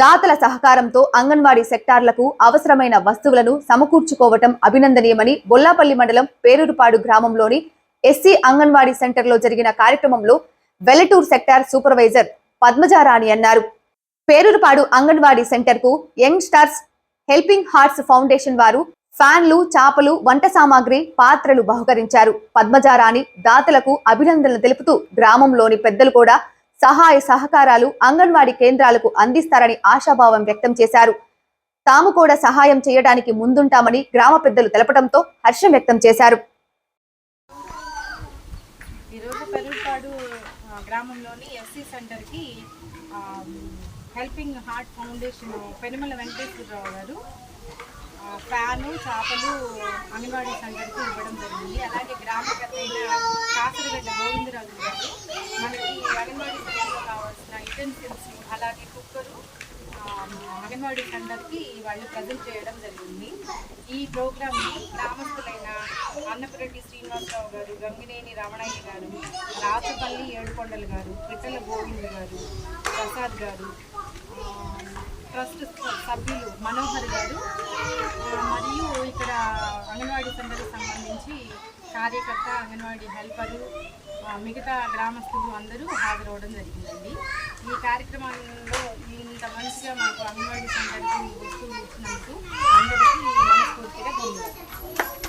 దాతల సహకారంతో అంగన్వాడీ సెక్టార్లకు అవసరమైన వస్తువులను సమకూర్చుకోవటం అభినందనీయమని బొల్లాపల్లి మండలం పేరూరుపాడు గ్రామంలోని ఎస్సీ అంగన్వాడీ సెంటర్లో జరిగిన కార్యక్రమంలో వెల్లటూర్ సెక్టార్ సూపర్వైజర్ పద్మజారాణి అన్నారు. పేరూరుపాడు అంగన్వాడీ సెంటర్ కు young stars helping hearts foundation వారు ఫ్యాన్లు, చాపలు, వంట సామాగ్రి, పాత్రలు బహుకరించారు. పద్మజారాణి దాతలకు అభినందనలు తెలుపుతూ గ్రామంలోని పెద్దలు కూడా సహాయ సహకారాలు అంగన్వాడీ కేంద్రాలకు అందిస్తారని ఆశాభావం వ్యక్తం చేశారు. తాము కూడా సహాయం చేయడానికి ముందుంటామని గ్రామ పెద్దలు తెలపడంతో హర్షం వ్యక్తం చేశారు. ఈరోజు పెరుపాడు గ్రామంలోని ఎస్సీ సెంటర్కి helping heart foundation Penumala Venkateswararao గారు ఫ్యాను, చేపలు అంగన్వాడీ సెంటర్కి ఇవ్వడం జరిగింది. అలాగే గ్రామ పెద్దయిన కాసరగడ్డ గోవిందరాజు గారు మనకి అంగన్వాడీ సెంటర్లో కావాల్సిన యుటెన్సిల్స్ అలాగే కుక్కరు అంగన్వాడీ సెంటర్కి వాళ్ళు ప్రజెంట్ చేయడం జరిగింది. ఈ ప్రోగ్రామ్ని గ్రామస్తులైన అన్నపురెడ్డి శ్రీనివాసరావు గారు, గంగినేని రమణయ్య గారు, రాచపల్లి ఏడుకొండలు గారు, పిట్టల గోవింద్ గారు, ప్రసాద్ గారు, ట్రస్ట్ సభ్యులు మనోహర్ గారు మరియు ఇక్కడ అంగన్వాడీ సెంటర్కి సంబంధించి కార్యకర్త, అంగన్వాడీ హెల్పరు, మిగతా గ్రామస్తులు అందరూ హాజరవడం జరిగిందండి. ఈ కార్యక్రమంలో ఇంత మంచిగా మాకు అంగన్వాడీ సెంటర్కి వస్తువులు ఇచ్చినందుకు అందరికీ మనస్ఫూర్తిగా ధన్యవాదాలు.